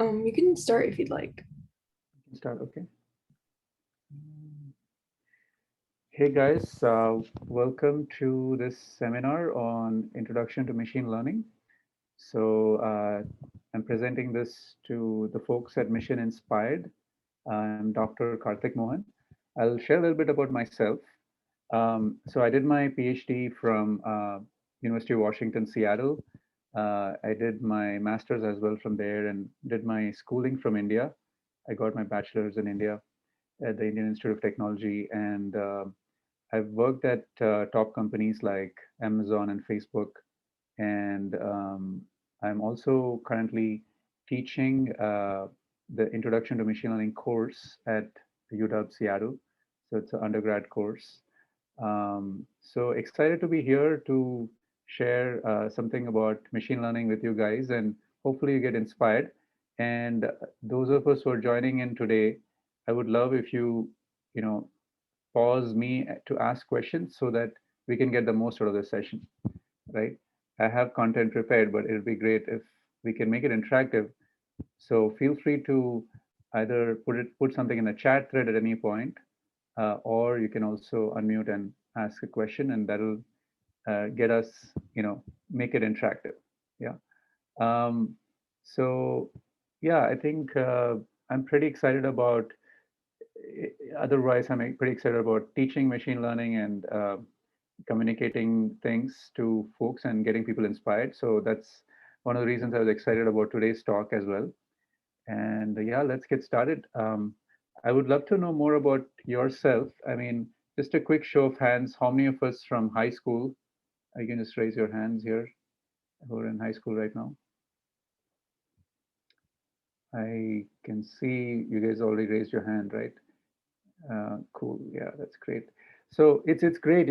You can start if you'd like. Start, okay. Hey guys, welcome to this seminar on Introduction to Machine Learning. So I'm presenting this to the folks at Mission Inspired. I'm Dr. Karthik Mohan. I'll share a little bit about myself. So I did my PhD from University of Washington, Seattle. I did my master's as well from there and did my schooling from India. I got my bachelor's in India at the Indian Institute of Technology, and I've worked at top companies like Amazon and Facebook, and I'm also currently teaching the Introduction to Machine Learning course at UW Seattle. So it's an undergrad course. So excited to be here to share something about machine learning with you guys, and hopefully you get inspired. And those of us who are joining in today, I would love if you know, pause me to ask questions so that we can get the most out of the session, right? I have content prepared, but it'll be great if we can make it interactive. So feel free to either put something in the chat thread at any point, or you can also unmute and ask a question, and that'll get us, make it interactive. Yeah. Um, so yeah, I think I'm pretty excited about. Otherwise, I'm pretty excited about teaching machine learning and communicating things to folks and getting people inspired. So that's one of the reasons I was excited about today's talk as well. And yeah, let's get started. I would love to know more about yourself. I mean, just a quick show of hands. How many of us from high school? You can just raise your hands here who are in high school right now. I can see you guys already raised your hand, right? Cool. Yeah, that's great. So it's great.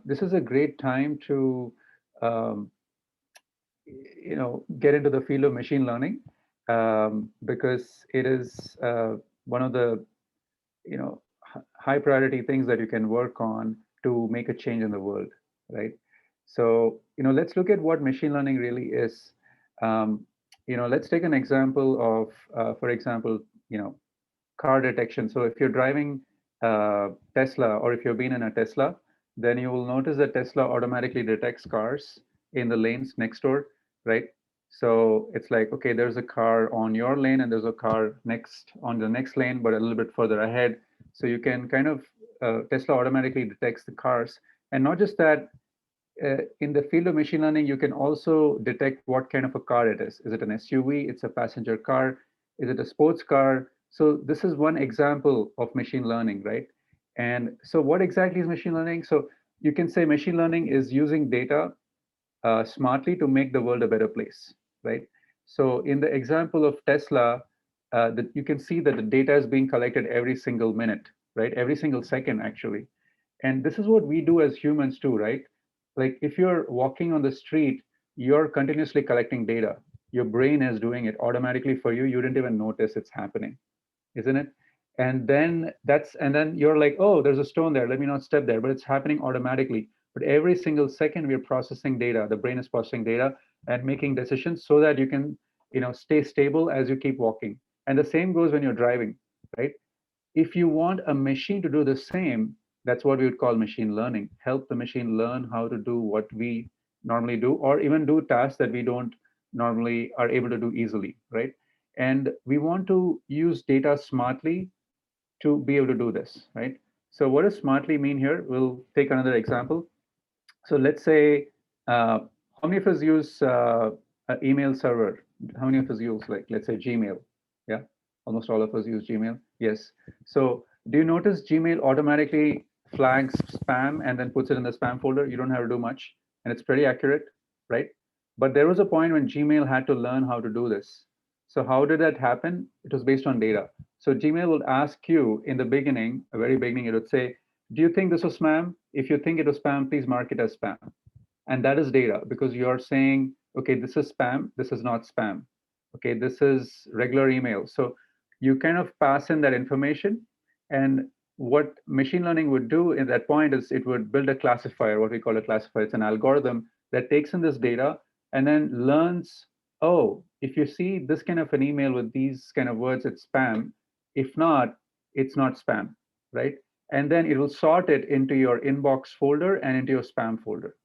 This is a great time to um, get into the field of machine learning, because it is one of the high priority things that you can work on to make a change in the world, right? So let's look at what machine learning really is. um, let's take an example of for example, car detection. So if you're driving Tesla, or if you've been in a Tesla, then you will notice that Tesla automatically detects cars in the lanes next door, right? So it's like, okay, there's a car on your lane and there's a car next on the next lane, but a little bit further ahead. So you can kind of, Tesla automatically detects the cars. And not just that, in the field of machine learning, you can also detect what kind of a car it is. Is it an SUV? It's a passenger car? Is it a sports car? So this is one example of machine learning, right? And so what exactly is machine learning? So you can say machine learning is using data smartly to make the world a better place, right? So in the example of Tesla, you can see that the data is being collected every single minute, right? Every single second, actually. And this is what we do as humans too, right? Like if you're walking on the street, you're continuously collecting data. Your brain is doing it automatically for you. You didn't even notice it's happening, isn't it? And then you're like, oh, there's a stone there. Let me not step there. But it's happening automatically. But every single second we're processing data. The brain is processing data and making decisions so that you can, stay stable as you keep walking. And the same goes when you're driving, right? If you want a machine to do the same, that's what we would call machine learning. Help the machine learn how to do what we normally do, or even do tasks that we don't normally are able to do easily, right? And we want to use data smartly to be able to do this, right? So what does smartly mean here? We'll take another example. So let's say, how many of us use an email server? How many of us use, like, let's say Gmail? Yeah, almost all of us use Gmail. Yes. So do you notice Gmail automatically flags spam and then puts it in the spam folder? You don't have to do much, and it's pretty accurate, right? But there was a point when Gmail had to learn how to do this. So how did that happen? It was based on data. So Gmail would ask you in the beginning, the very beginning, it would say, do you think this was spam? If you think it was spam, please mark it as spam. And that is data, because you're saying, okay, this is spam, this is not spam. Okay, this is regular email. So you kind of pass in that information. And what machine learning would do at that point is it would build a classifier, what we call a classifier. It's an algorithm that takes in this data and then learns, oh, if you see this kind of an email with these kind of words, it's spam. If not, it's not spam, right? And then it will sort it into your inbox folder and into your spam folder.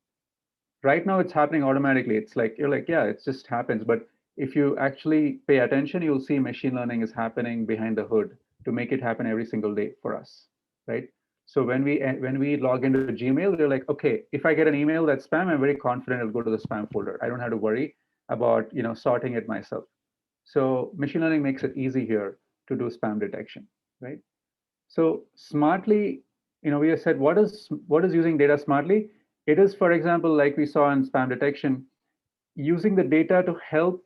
Right now it's happening automatically. It's like, you're like, yeah, it just happens. But if you actually pay attention, you'll see machine learning is happening behind the hood to make it happen every single day for us, right? So when we log into Gmail, we're like, okay, if I get an email that's spam, I'm very confident it'll go to the spam folder. I don't have to worry about sorting it myself. So machine learning makes it easy here to do spam detection, right? So smartly, we have said what is using data smartly? It is, for example, like we saw in spam detection, using the data to help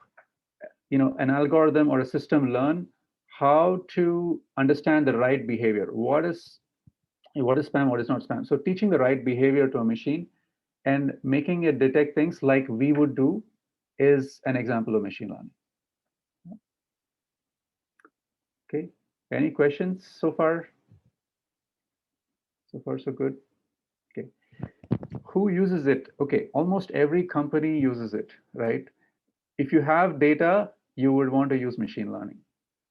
an algorithm or a system learn how to understand the right behavior. What is spam, what is not spam. So teaching the right behavior to a machine and making it detect things like we would do is an example of machine learning. Okay, any questions so far? So far, so good. Okay. Who uses it? Okay, almost every company uses it, right? If you have data, you would want to use machine learning.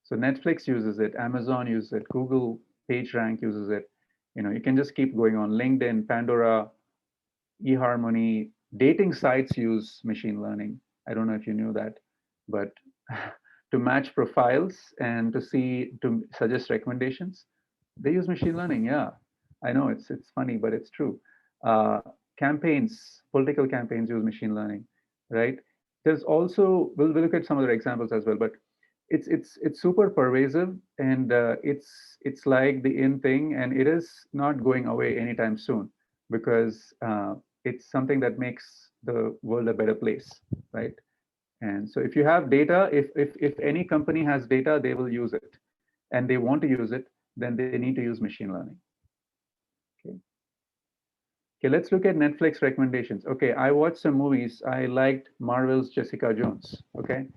So Netflix uses it, Amazon uses it, Google PageRank uses it. You can just keep going on. LinkedIn, Pandora, eHarmony, dating sites use machine learning. I don't know if you knew that, but to match profiles and to suggest recommendations, they use machine learning. Yeah, I know it's funny, but it's true. Political campaigns use machine learning, right? There's also we'll look at some other examples as well, but it's super pervasive, and it's like the in thing, and it is not going away anytime soon because it's something that makes the world a better place, right? And so if you have data, if any company has data, they will use it, and they want to use it, then they need to use machine learning. Okay. Okay, let's look at Netflix recommendations. Okay, I watched some movies. I liked Marvel's Jessica Jones. Okay,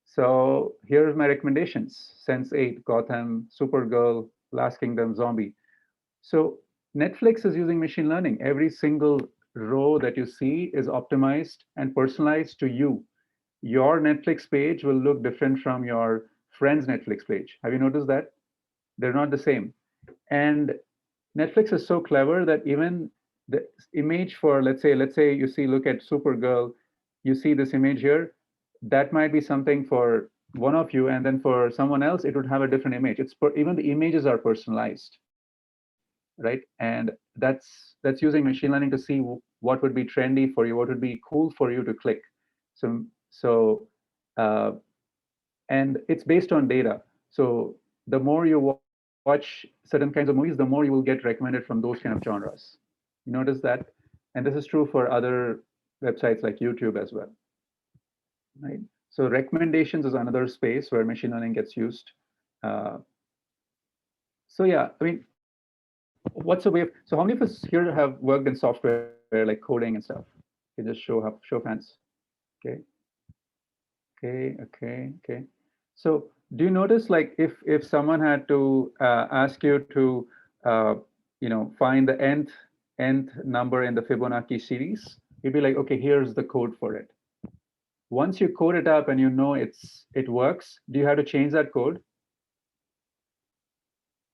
so here are my recommendations: Sense8, Gotham, Supergirl, Last Kingdom, Zombie. So Netflix is using machine learning. Every single row that you see is optimized and personalized to you. Your Netflix page will look different from your friend's Netflix page. Have you noticed that? They're not the same. And Netflix is so clever that even the image for, let's say look at Supergirl, you see this image here, that might be something for one of you, and then for someone else, it would have a different image. Even the images are personalized, right? And that's using machine learning to see what would be trendy for you, what would be cool for you to click. So uh, and it's based on data. So the more you watch certain kinds of movies, the more you will get recommended from those kind of genres. You notice that? And this is true for other websites like YouTube as well, right? So recommendations is another space where machine learning gets used. Uh, so yeah, I mean, what's a way of, so how many of us here have worked in software like coding and stuff? You can just show hands. Okay, okay. So do you notice, like, if someone had to ask you to find the nth number in the Fibonacci series, you'd be like, okay, here's the code for it. Once you code it up and you know it works, do you have to change that code?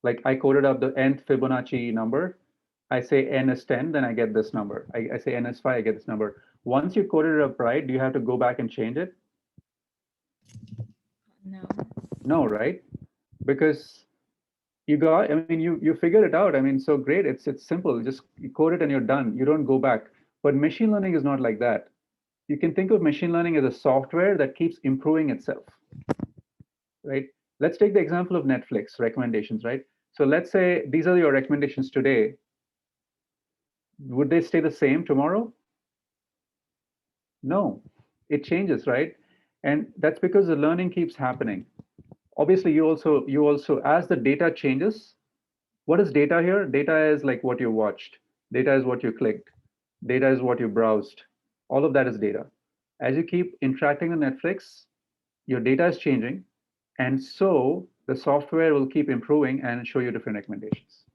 Like, I coded up the nth Fibonacci number. I say n is 10, then I get this number. I say n is 5, I get this number. Once you coded it up right, do you have to go back and change it? No. No, right? Because I mean, you figured it out. I mean, so great. It's simple. Just you code it and you're done. You don't go back. But machine learning is not like that. You can think of machine learning as a software that keeps improving itself, right? Let's take the example of Netflix recommendations, right? So let's say these are your recommendations today. Would they stay the same tomorrow? No, it changes, right? And that's because the learning keeps happening. Obviously, you also as the data changes. What is data here? Data is like what you watched. Data is what you clicked. Data is what you browsed. All of that is data. As you keep interacting with Netflix, your data is changing. And so the software will keep improving and show you different recommendations.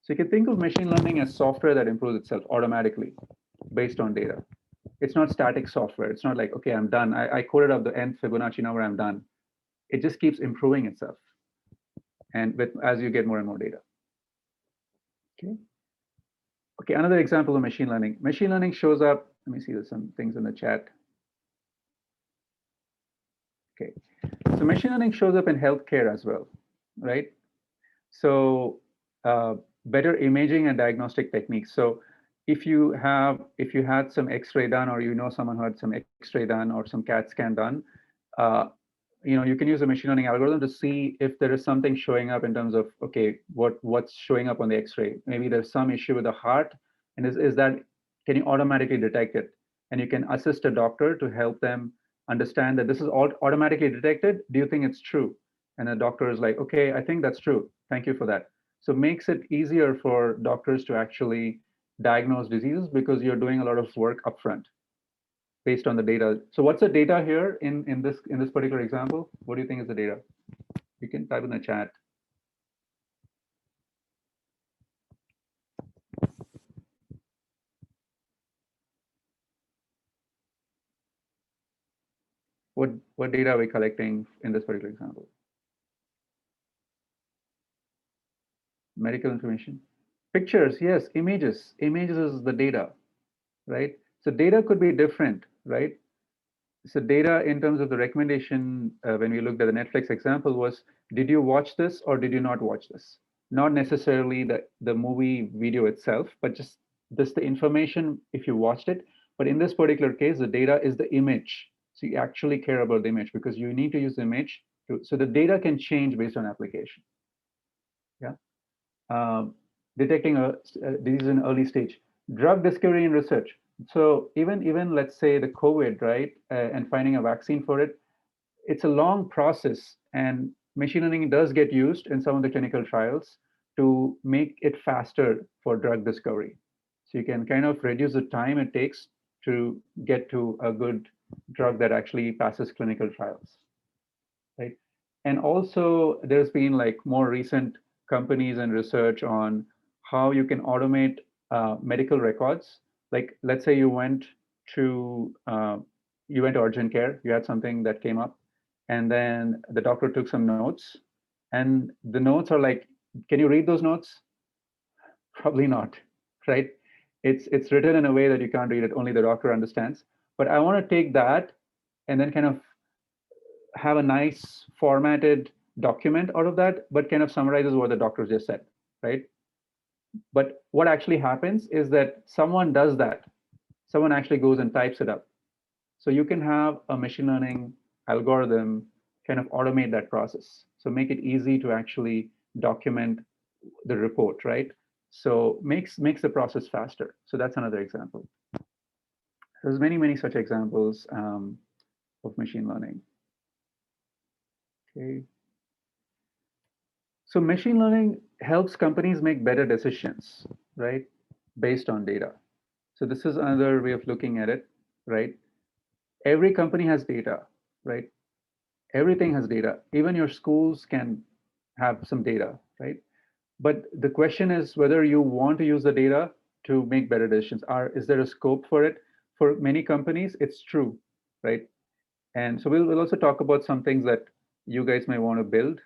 So you can think of machine learning as software that improves itself automatically based on data. It's not static software. It's not like, okay, I'm done. I coded up the nth Fibonacci number, I'm done. It just keeps improving itself. And as you get more and more data. Okay. Okay, another example of machine learning. Machine learning shows up, let me see, there's some things in the chat. Okay, so machine learning shows up in healthcare as well, right? So better imaging and diagnostic techniques. So if you had some X-ray done, or someone who had some X-ray done or some CAT scan done, uh, you can use a machine learning algorithm to see if there is something showing up in terms of, okay, what's showing up on the X-ray. Maybe there's some issue with the heart, and can you automatically detect it? And you can assist a doctor to help them understand that this is all automatically detected. Do you think it's true? And the doctor is like, okay, I think that's true. Thank you for that. So it makes it easier for doctors to actually diagnose diseases because you're doing a lot of work upfront based on the data. So what's the data here in this particular example? What do you think is the data? You can type in the chat. What data are we collecting in this particular example? Medical information. Pictures, yes. Images. Images is the data, right? So data could be different, right? So data in terms of the recommendation, when we looked at the Netflix example, was, did you watch this or did you not watch this? Not necessarily the movie video itself, but just the information if you watched it. But in this particular case, the data is the image. So you actually care about the image because you need to use the image. So the data can change based on application. Yeah. Detecting a disease in early stage. Drug discovery and research. So even let's say the COVID, right, and finding a vaccine for it, it's a long process, and machine learning does get used in some of the clinical trials to make it faster for drug discovery. So you can kind of reduce the time it takes to get to a good drug that actually passes clinical trials, right? And also there's been like more recent companies and research on how you can automate medical records. Like let's say to you went to urgent care, you had something that came up, and then the doctor took some notes, and the notes are like, can you read those notes? Probably not, right? It's written in a way that you can't read it, only the doctor understands. But I want to take that and then kind of have a nice formatted document out of that, but kind of summarizes what the doctor just said, right? But what actually happens is that someone does that. Someone actually goes and types it up. So you can have a machine learning algorithm kind of automate that process. So make it easy to actually document the report, right? So makes the process faster. So that's another example. There's many such examples of machine learning. Okay. So machine learning helps companies make better decisions, right? Based on data. So this is another way of looking at it, right? Every company has data, right? Everything has data. Even your schools can have some data, right? But the question is whether you want to use the data to make better decisions. Is there a scope for it? For many companies, it's true, right? And so we'll also talk about some things that you guys may want to build,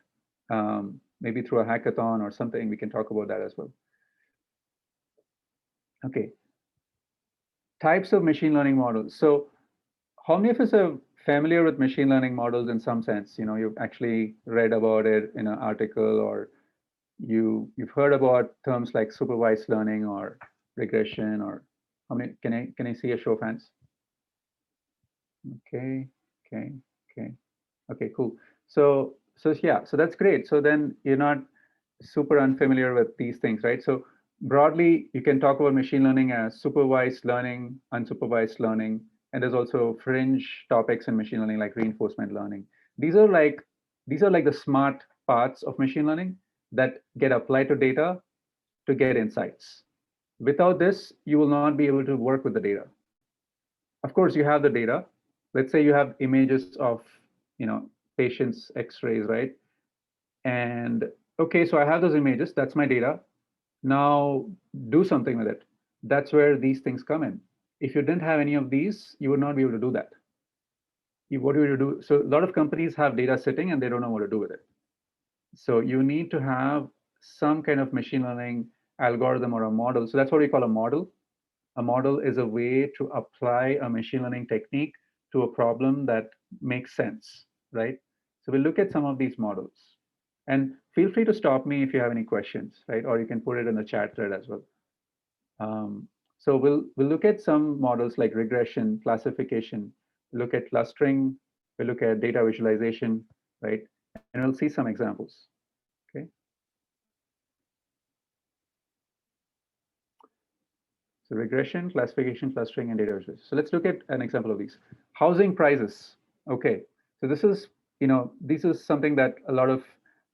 maybe through a hackathon or something. We can talk about that as well. Okay. Types of machine learning models. So how many of us are familiar with machine learning models in some sense? You've actually read about it in an article, or you've heard about terms like supervised learning or regression, or how many? Can I see a show of hands? Okay, cool. So yeah, so that's great. So then you're not super unfamiliar with these things, right? So broadly, you can talk about machine learning as supervised learning, unsupervised learning, and there's also fringe topics in machine learning like reinforcement learning. These are like the smart parts of machine learning that get applied to data to get insights. Without this, you will not be able to work with the data. Of course, you have the data. Let's say you have images of patients' X-rays, right? And okay, so I have those images. That's my data. Now do something with it. That's where these things come in. If you didn't have any of these, you would not be able to do that. What do you do? So a lot of companies have data sitting and they don't know what to do with it. So you need to have some kind of machine learning algorithm or a model. So that's what we call a model. A model is a way to apply a machine learning technique to a problem that makes sense, right? So we'll look at some of these models. And feel free to stop me if you have any questions, right? Or you can put it in the chat thread as well. So we'll look at some models like regression, classification, look at clustering, we'll look at data visualization, right? And we'll see some examples. Okay. So regression, classification, clustering, and data visualization. So let's look at an example of these. Housing prices. Okay. So this is, this is something that a lot of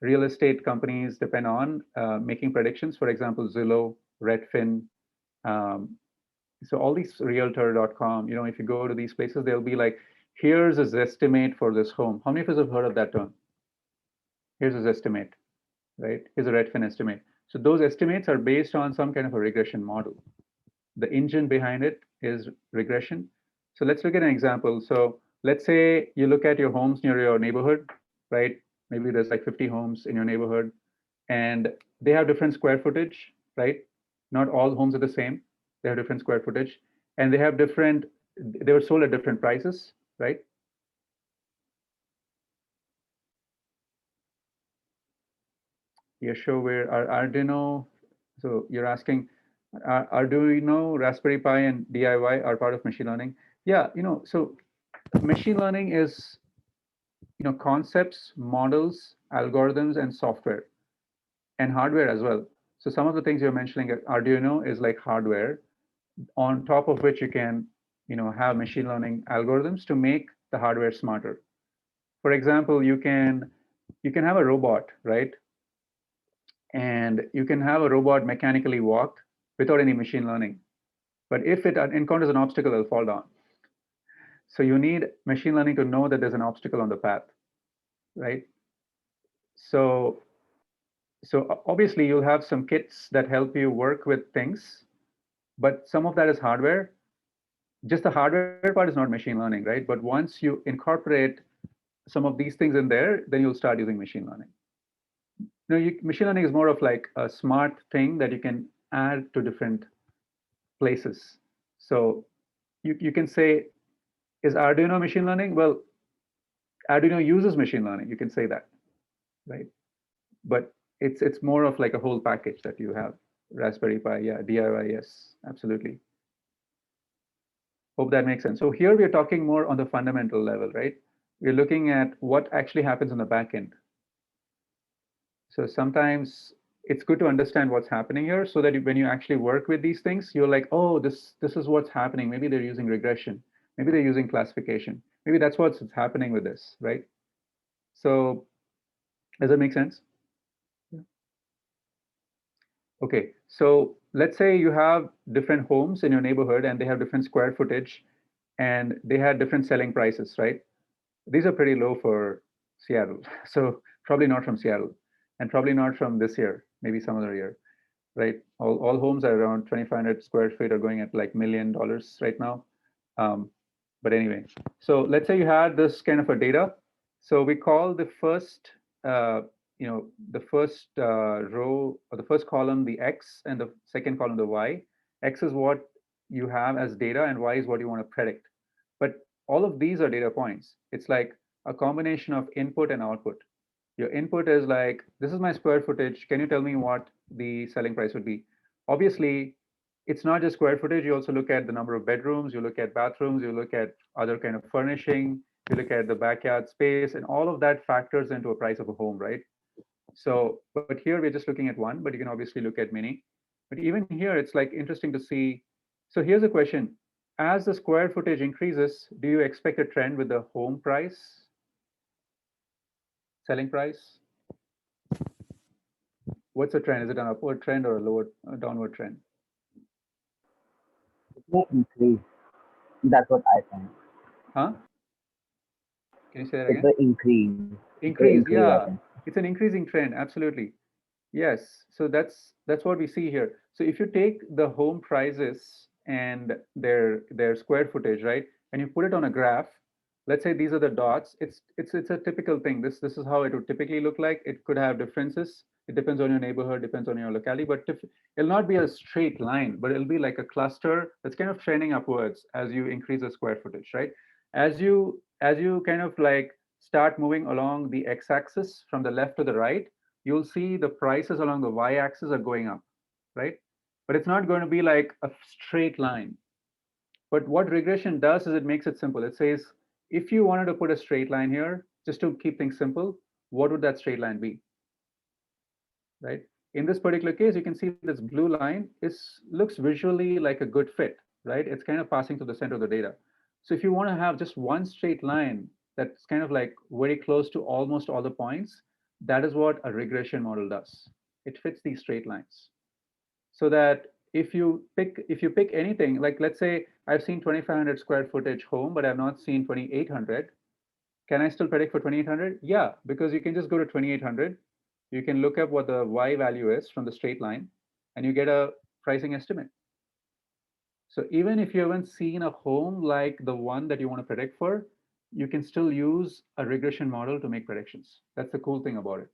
real estate companies depend on making predictions. For example, Zillow, Redfin. Um, so all these realtor.com, if you go to these places, they'll be like, here's a estimate for this home. How many of us have heard of that term? Here's his estimate, right? Here's a Redfin estimate. So those estimates are based on some kind of a regression model. The engine behind it is regression. So let's look at an example. So let's say you look at your homes near your neighborhood, right? Maybe there's like 50 homes in your neighborhood and they have different square footage, right? Not all homes are the same. They have different square footage and they were sold at different prices, right? Yasho, where are Arduino? So you're asking, Arduino, Raspberry Pi, and DIY are part of machine learning. Yeah, so machine learning is, concepts, models, algorithms, and software, and hardware as well. So some of the things you're mentioning, Arduino is like hardware, on top of which you can, have machine learning algorithms to make the hardware smarter. For example, you can have a robot, right? And you can have a robot mechanically walk without any machine learning. But if it encounters an obstacle, it'll fall down. So you need machine learning to know that there's an obstacle on the path, right? So, so obviously you'll have some kits that help you work with things, but some of that is hardware. Just the hardware part is not machine learning, right? But once you incorporate some of these things in there, then you'll start using machine learning. Machine learning is more of like a smart thing that you can add to different places. So you can say, is Arduino machine learning? Well, Arduino uses machine learning. You can say that, right? But it's more of like a whole package that you have. Raspberry Pi, yeah, DIY, yes, absolutely. Hope that makes sense. So here we're talking more on the fundamental level, right? We're looking at what actually happens on the back end. So sometimes it's good to understand what's happening here so that when you actually work with these things, you're like, oh, this is what's happening. Maybe they're using regression. Maybe they're using classification. Maybe that's what's happening with this, right? So does that make sense? Yeah. Okay, so let's say you have different homes in your neighborhood and they have different square footage and they had different selling prices, right? These are pretty low for Seattle. So probably not from Seattle and probably not from this year, maybe some other year, right? All homes are around 2,500 square feet are going at like $1 million right now. But anyway, so let's say you had this kind of a data. So we call the first, the first row or the first column the X and the second column the Y. X is what you have as data and Y is what you want to predict. But all of these are data points. It's like a combination of input and output. Your input is like, this is my square footage. Can you tell me what the selling price would be? Obviously, it's not just square footage. You also look at the number of bedrooms, you look at bathrooms, you look at other kind of furnishing, you look at the backyard space, and all of that factors into a price of a home, right? So, but here we're just looking at one, but you can obviously look at many. But even here, it's like interesting to see. So here's a question. As the square footage increases, do you expect a trend with the home price, selling price? What's the trend? Is it an upward trend or a downward trend? It may increase. That's what I think. Huh? Can you say that It again? will increase. It will Increase, increase, I yeah. think. It's an increasing trend, absolutely. Yes. So that's what we see here. So if you take the home prices and their square footage, right? And you put it on a graph. Let's say these are the dots. It's a typical thing. This is how it would typically look like. It could have differences. It depends on your neighborhood, depends on your locality, but it'll not be a straight line, but it'll be like a cluster that's kind of trending upwards as you increase the square footage, right? As you kind of like start moving along the x-axis from the left to the right, you'll see the prices along the y-axis are going up, right? But it's not going to be like a straight line. But what regression does is it makes it simple. It says, if you wanted to put a straight line here, just to keep things simple, what would that straight line be, right? In this particular case, you can see this blue line looks visually like a good fit, right? It's kind of passing through the center of the data. So if you want to have just one straight line that's kind of like very close to almost all the points, that is what a regression model does. It fits these straight lines. So that if you pick anything, like let's say I've seen 2500 square footage home, but I've not seen 2800. Can I still predict for 2800? Yeah, because you can just go to 2800. You can look up what the y value is from the straight line, and you get a pricing estimate. So even if you haven't seen a home like the one that you want to predict for, you can still use a regression model to make predictions. That's the cool thing about it,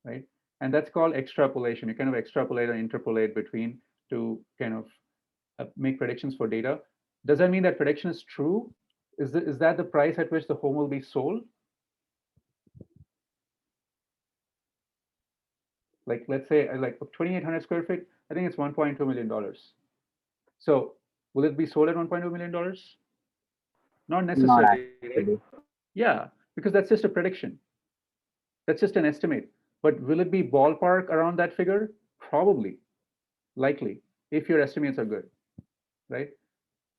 right? And that's called extrapolation. You kind of extrapolate and interpolate between to kind of make predictions for data. Does that mean that prediction is true? Is that the price at which the home will be sold? Like, let's say, like 2,800 square feet, I think it's $1.2 million. So will it be sold at $1.2 million? Not Not necessarily, right? actually. Yeah, because that's just a prediction. That's just an estimate. But will it be ballpark around that figure? Probably, likely, if your estimates are good, right?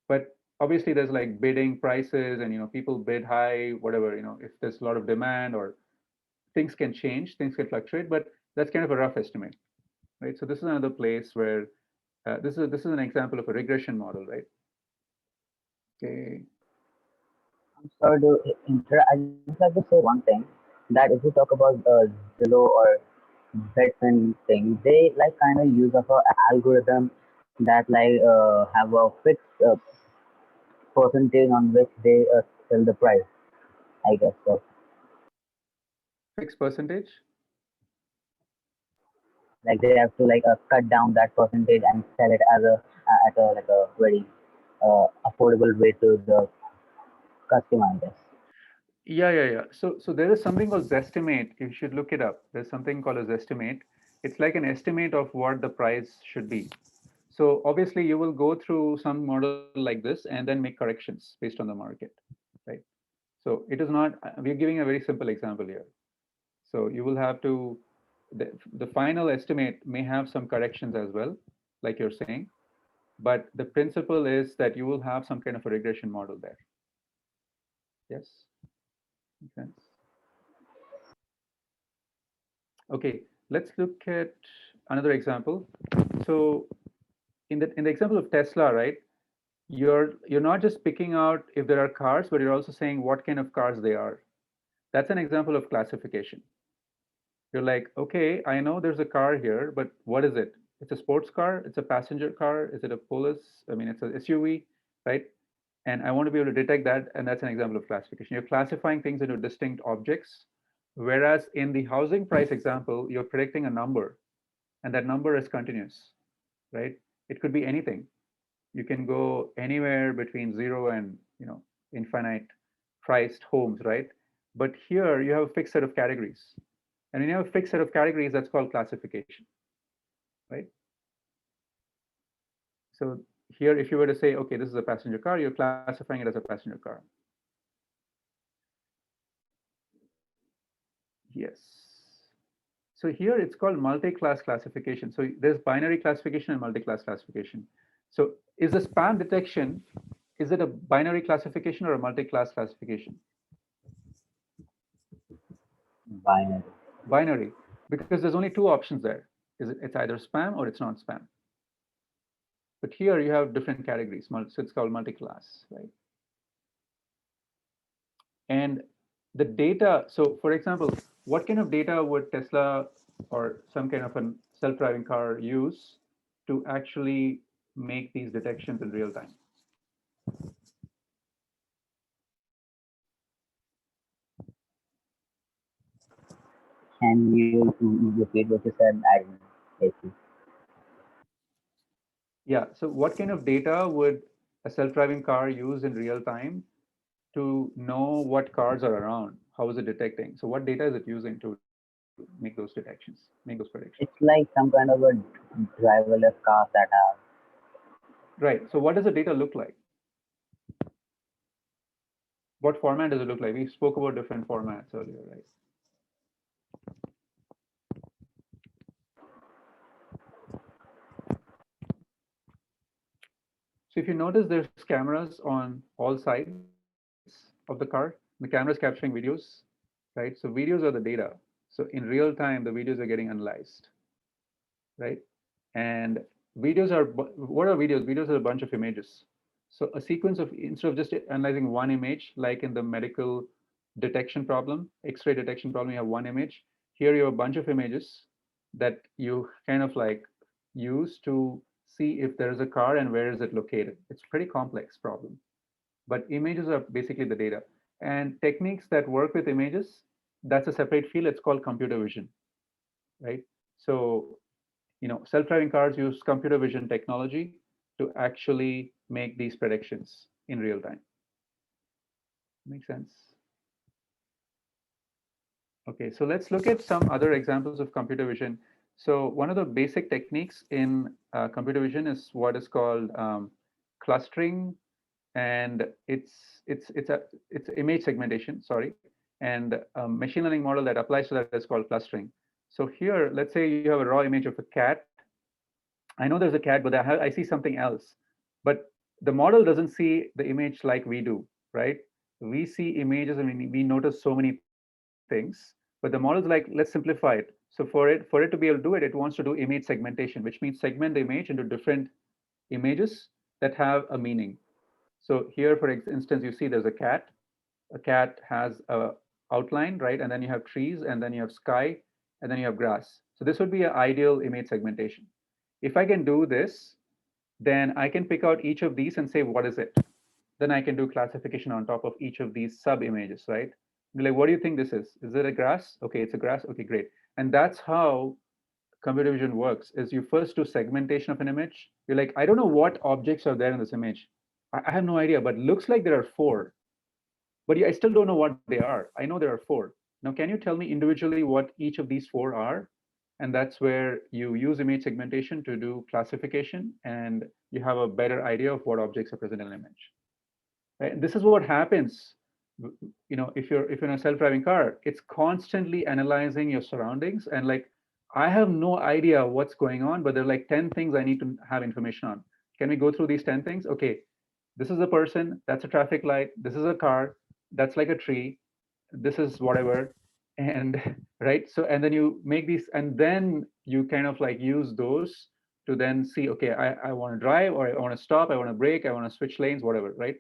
But obviously there's like bidding prices and people bid high, whatever, if there's a lot of demand or things can change, things can fluctuate, but that's kind of a rough estimate, right? So this is another place where this is an example of a regression model, right? Okay. I'm sorry to I just like to say one thing, that if we talk about Zillow or Betfin thing, they like kind of use of a algorithm that like have a fixed percentage on which they sell the price. I guess so. Fixed percentage. Like they have to like cut down that percentage and sell it as a at a like a very affordable way to the customer, I guess. Yeah. So there is something called Zestimate. You should look it up. There's something called a Zestimate. It's like an estimate of what the price should be. So obviously you will go through some model like this and then make corrections based on the market, right? So it is not, we're giving a very simple example here. So you will have to, the final estimate may have some corrections as well, like you're saying, but the principle is that you will have some kind of a regression model there. Yes, makes sense. Okay, let's look at another example. So in the example of Tesla, right? You're not just picking out if there are cars, but you're also saying what kind of cars they are. That's an example of classification. You're like, okay, I know there's a car here, but what is it? It's a sports car, it's a passenger car, is it a Polus? I mean, it's an SUV, right? And I want to be able to detect that, and that's an example of classification. You're classifying things into distinct objects, whereas in the housing price example, you're predicting a number, and that number is continuous, right? It could be anything. You can go anywhere between zero and infinite priced homes, right? But here you have a fixed set of categories. And when you have a fixed set of categories, that's called classification, right? So here, if you were to say, okay, this is a passenger car, you're classifying it as a passenger car. Yes. So here it's called multi-class classification. So there's binary classification and multi-class classification. So is the spam detection, is it a binary classification or a multi-class classification? Binary. Binary, because there's only two options there. It's either spam or it's not spam. But here you have different categories, so it's called multi-class, right? And the data, so for example, what kind of data would Tesla or some kind of a self-driving car use to actually make these detections in real time. Can you repeat what you said? I didn't get you. Yeah. So what kind of data would a self-driving car use in real time to know what cars are around? How is it detecting? So what data is it using to make those detections, make those predictions? It's like some kind of a driverless car that have. Right. So what does the data look like? What format does it look like? We spoke about different formats earlier, right? So if you notice, there's cameras on all sides of the car. The camera is capturing videos, right? So videos are the data. So in real time, the videos are getting analyzed, right? And videos are, what are videos? Videos are a bunch of images. So a sequence of, instead of just analyzing one image, like in the medical detection problem, X-ray detection problem, you have one image. Here you have a bunch of images that you kind of like use to see if there is a car and where is it located. It's a pretty complex problem, but images are basically the data. And techniques that work with images, that's a separate field. It's called computer vision, right? So self-driving cars use computer vision technology to actually make these predictions in real time. Makes sense? Okay, so let's look at some other examples of computer vision. So one of the basic techniques in computer vision is what is called clustering, and it's image segmentation. Sorry, and a machine learning model that applies to that is called clustering. So here, let's say you have a raw image of a cat. I know there's a cat, but I see something else. But the model doesn't see the image like we do, right? We see images and we notice so many things, but the model's like, let's simplify it. So for it to be able to do it, it wants to do image segmentation, which means segment the image into different images that have a meaning. So here, for instance, you see there's a cat. A cat has a outline, right? And then you have trees, and then you have sky, and then you have grass. So this would be an ideal image segmentation. If I can do this, then I can pick out each of these and say, what is it? Then I can do classification on top of each of these sub images, right? Be like, what do you think this is? Is it a grass? Okay, it's a grass. Okay, great. And that's how computer vision works is you first do segmentation of an image. You're like, I don't know what objects are there in this image. I have no idea, but looks like there are four. But I still don't know what they are. I know there are four. Now, can you tell me individually what each of these four are? And that's where you use image segmentation to do classification, and you have a better idea of what objects are present in an image. Right? And this is what happens. If you're in a self-driving car, it's constantly analyzing your surroundings and like, I have no idea what's going on, but there are like 10 things I need to have information on. Can we go through these 10 things? Okay, this is a person, that's a traffic light, this is a car, that's like a tree, this is whatever. And right, so and then you make these, and then you kind of like use those to then see, okay, I want to drive, or I want to stop, I want to brake, I want to switch lanes, whatever, right?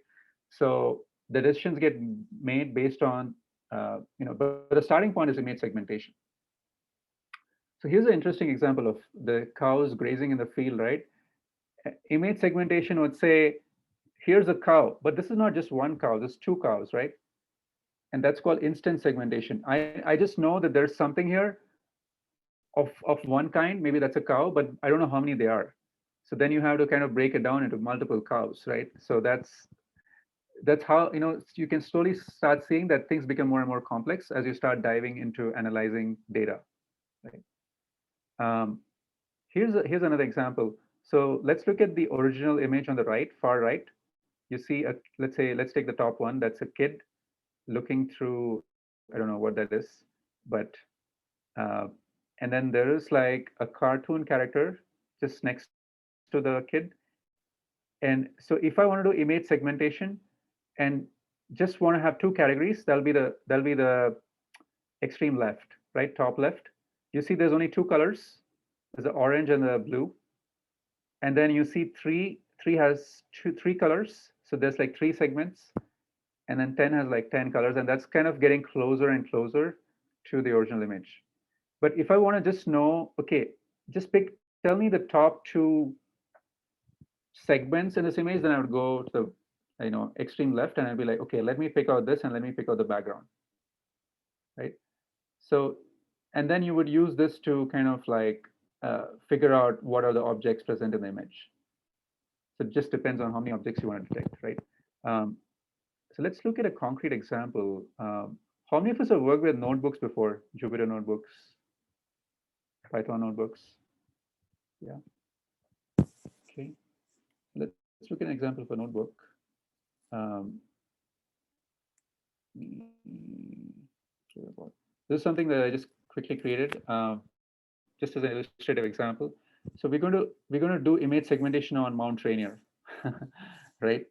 So the decisions get made based on but the starting point is image segmentation. So here's an interesting example of the cows grazing in the field, right? Image segmentation would say, here's a cow, but this is not just one cow, there's two cows, right? And that's called instance segmentation. I just know that there's something here of one kind, maybe that's a cow, but I don't know how many they are. So then you have to kind of break it down into multiple cows, right? So that's how you can slowly start seeing that things become more and more complex as you start diving into analyzing data, right? Um, here's another example. So let's look at the original image on the right, far right. You see let's take the top one. That's a kid looking through, I don't know what that is, but uh, and then there is like a cartoon character just next to the kid. And so if I want to do image segmentation and just want to have two categories, that'll be the extreme left, right, top left. You see there's only two colors. There's the orange and the blue. And then you see three has three colors. So there's like three segments. And then 10 has like 10 colors. And that's kind of getting closer and closer to the original image. But if I want to just know, okay, just tell me the top two segments in this image, then I would go to the extreme left, and I'd be like, okay, let me pick out this and let me pick out the background, right? So, and then you would use this to kind of like figure out what are the objects present in the image. So it just depends on how many objects you want to detect, right? Um, so let's look at a concrete example. How many of us have worked with notebooks before? Jupyter notebooks, Python notebooks? Yeah. Okay. Let's look at an example of a notebook. Um, this is something that I just quickly created, just as an illustrative example. So we're going to do image segmentation on Mount Rainier, right?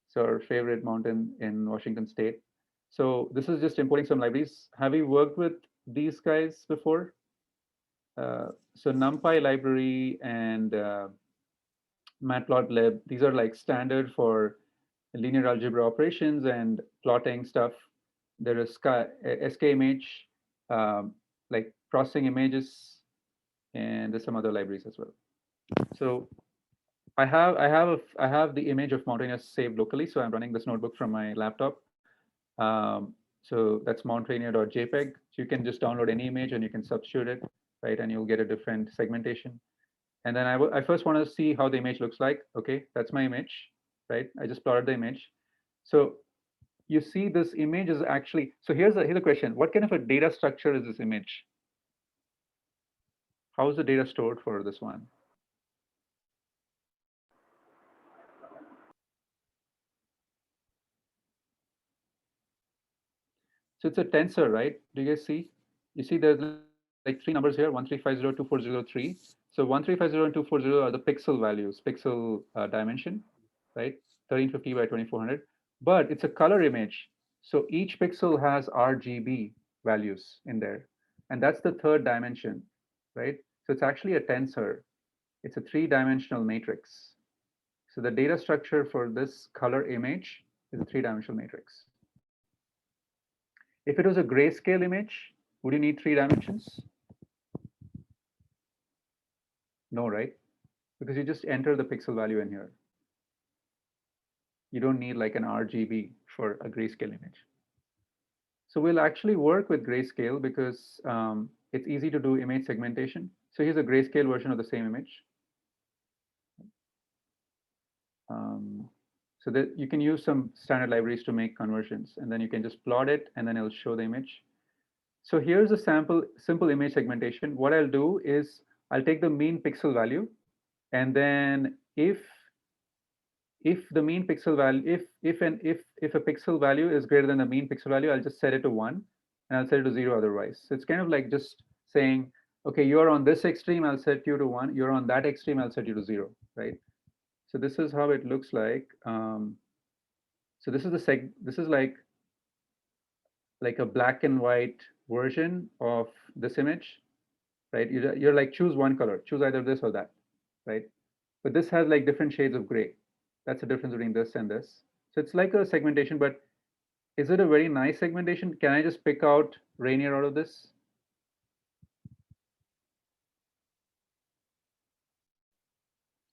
So our favorite mountain in Washington State. So this is just importing some libraries. Have you worked with these guys before? So NumPy library and matplotlib, these are like standard for linear algebra operations and plotting stuff. There is skimh, like processing images, and there's some other libraries as well. So I have the image of Mount Rainier saved locally, so I'm running this notebook from my laptop. So that's mountrainier.jpg. So you can just download any image and you can substitute it, right? And you'll get a different segmentation. And then I first want to see how the image looks like. Okay, that's my image, right? I just plotted the image. So you see this image is actually, so here's a question. What kind of a data structure is this image? How is the data stored for this one? So it's a tensor, right? Do you guys see? You see there's like three numbers here, 135024003. So 1350240 and 240 are the pixel values, pixel dimension, right? 1350 by 2400. But it's a color image. So each pixel has RGB values in there. And that's the third dimension, right? So it's actually a tensor. It's a three-dimensional matrix. So the data structure for this color image is a three-dimensional matrix. If it was a grayscale image, would you need three dimensions? No, right? Because you just enter the pixel value in here. You don't need like an RGB for a grayscale image. So we'll actually work with grayscale because it's easy to do image segmentation. So here's a grayscale version of the same image. So that you can use some standard libraries to make conversions, and then you can just plot it, and then it'll show the image. So here's a simple image segmentation. What I'll do is I'll take the mean pixel value, and then if the mean pixel value, if a pixel value is greater than the mean pixel value, I'll just set it to 1, and I'll set it to 0 otherwise. So it's kind of like just saying, okay, you're on this extreme, I'll set you to 1. You're on that extreme, I'll set you to 0, right? So this is how it looks like. So this is this is like a black and white version of this image, right? You're like, choose one color, choose either this or that, right? But this has like different shades of gray. That's the difference between this and this. So it's like a segmentation, but is it a very nice segmentation? Can I just pick out Rainier out of this?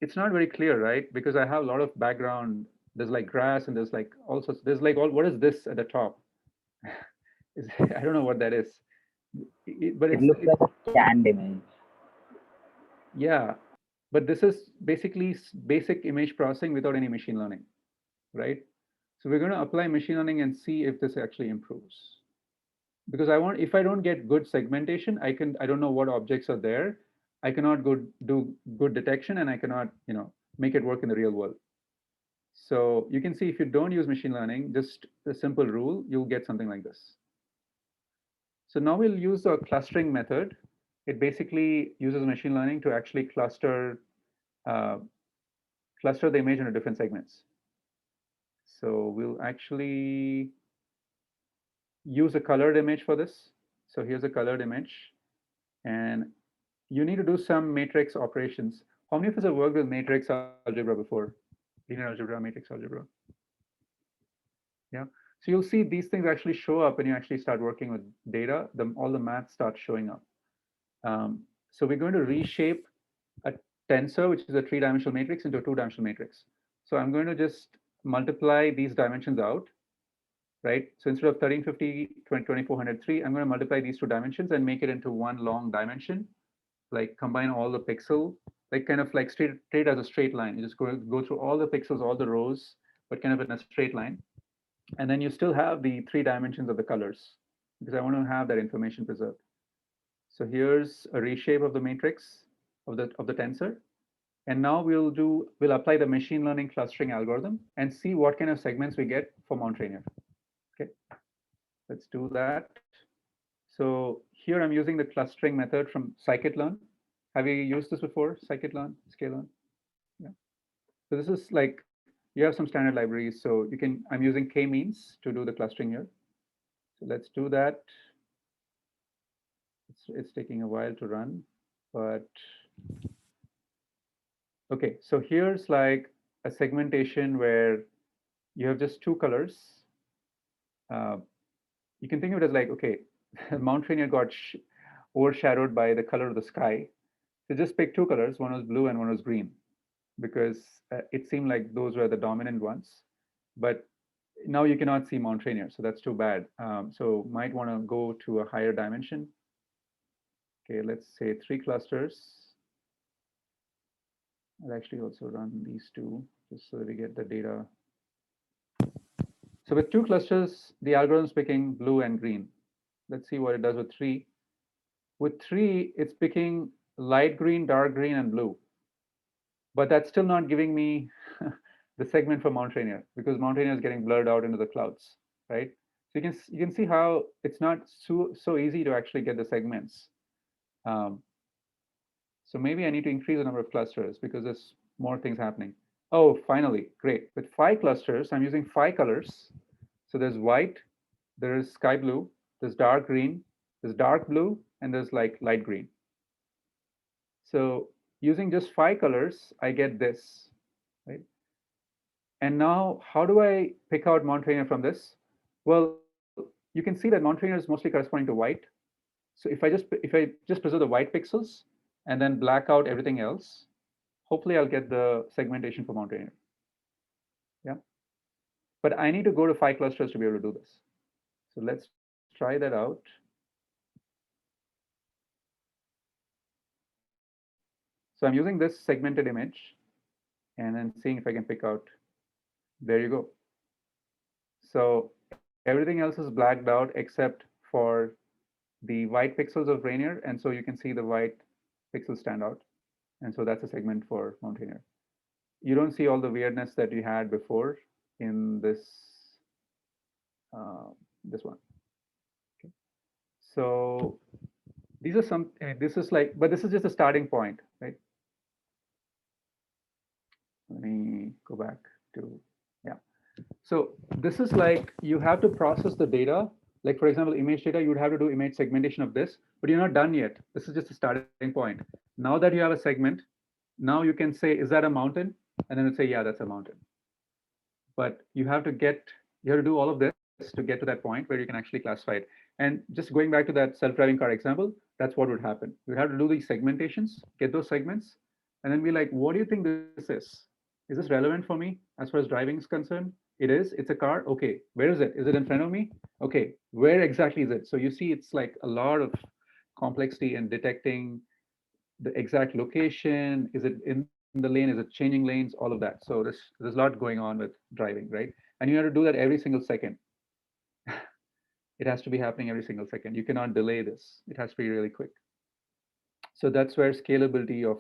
It's not very clear, right? Because I have a lot of background. There's like grass and there's like all sorts. There's like all. What is this at the top? I don't know what that is. But It looks like a scanned image. yeah. But this is basically basic image processing without any machine learning, right? So we're going to apply machine learning and see if this actually improves. Because if I don't get good segmentation, I don't know what objects are there. I cannot do good detection, and I cannot, make it work in the real world. So you can see if you don't use machine learning, just a simple rule, you'll get something like this. So now we'll use a clustering method. It basically uses machine learning to actually uh, cluster the image into different segments. So we'll actually use a colored image for this. So here's a colored image, and you need to do some matrix operations. How many of us have worked with matrix algebra before? Linear algebra, matrix algebra. Yeah. So you'll see these things actually show up when you actually start working with data. All the math starts showing up. So we're going to reshape a tensor, which is a three-dimensional matrix, into a two-dimensional matrix. So I'm going to just multiply these dimensions out, right? So instead of 1350, 2403, I'm going to multiply these two dimensions and make it into one long dimension, like combine all the pixel, like kind of like straight as a straight line. You just go through all the pixels, all the rows, but kind of in a straight line. And then you still have the three dimensions of the colors because I want to have that information preserved. So here's a reshape of the matrix of the tensor. And now we'll apply the machine learning clustering algorithm and see what kind of segments we get for Mount Rainier. Okay, let's do that. So here I'm using the clustering method from scikit-learn. Have you used this before, scikit-learn, sklearn? Yeah. So this is like, you have some standard libraries. So I'm using k-means to do the clustering here. So let's do that. It's taking a while to run, but okay. So here's like a segmentation where you have just two colors. Uh, you can think of it as like, okay, Mount Rainier got overshadowed by the color of the sky. So just pick two colors. One was blue and one was green, because it seemed like those were the dominant ones. But now you cannot see Mount Rainier, so that's too bad. So might want to go to a higher dimension. Okay, let's say 3 clusters. I'll actually also run these two just so that we get the data. So with 2 clusters, the algorithm's picking blue and green. Let's see what it does with 3. With 3, it's picking light green, dark green, and blue. But that's still not giving me the segment for Mount Rainier because Mount Rainier is getting blurred out into the clouds, right? So you can see how it's not so easy to actually get the segments. Um, so maybe I need to increase the number of clusters because there's more things happening. Oh, finally, great. With 5 clusters, I'm using 5 colors. So there's white, there's sky blue, there's dark green, there's dark blue, and there's like light green. So using just 5 colors, I get this, right? And now how do I pick out Mount Rainier from this? Well, you can see that Mount Rainier is mostly corresponding to white. So if I just preserve the white pixels and then black out everything else, hopefully I'll get the segmentation for Mount Rainier. Yeah. But I need to go to 5 clusters to be able to do this. So let's try that out. So I'm using this segmented image and then seeing if I can pick out. There you go. So everything else is blacked out except for the white pixels of Rainier. And so you can see the white pixels stand out. And so that's a segment for Mount Rainier. You don't see all the weirdness that you had before in this one. Okay. So these are some, this is like, but this is just a starting point, right? Let me go back to, yeah. So this is like, you have to process the data. Like for example, image data, you would have to do image segmentation of this, but you're not done yet. This is just a starting point. Now that you have a segment, now you can say, is that a mountain? And then it say, yeah, that's a mountain. But you have to do all of this to get to that point where you can actually classify it. And just going back to that self-driving car example, that's what would happen. You would have to do these segmentations, get those segments, and then be like, what do you think this is? Is this relevant for me as far as driving is concerned? It is. It's a car. Okay. Where is it? Is it in front of me? Okay. Where exactly is it? So you see, it's like a lot of complexity in detecting the exact location. Is it in the lane? Is it changing lanes? All of that. So there's a lot going on with driving, right? And you have to do that every single second. It has to be happening every single second. You cannot delay this. It has to be really quick. So that's where scalability of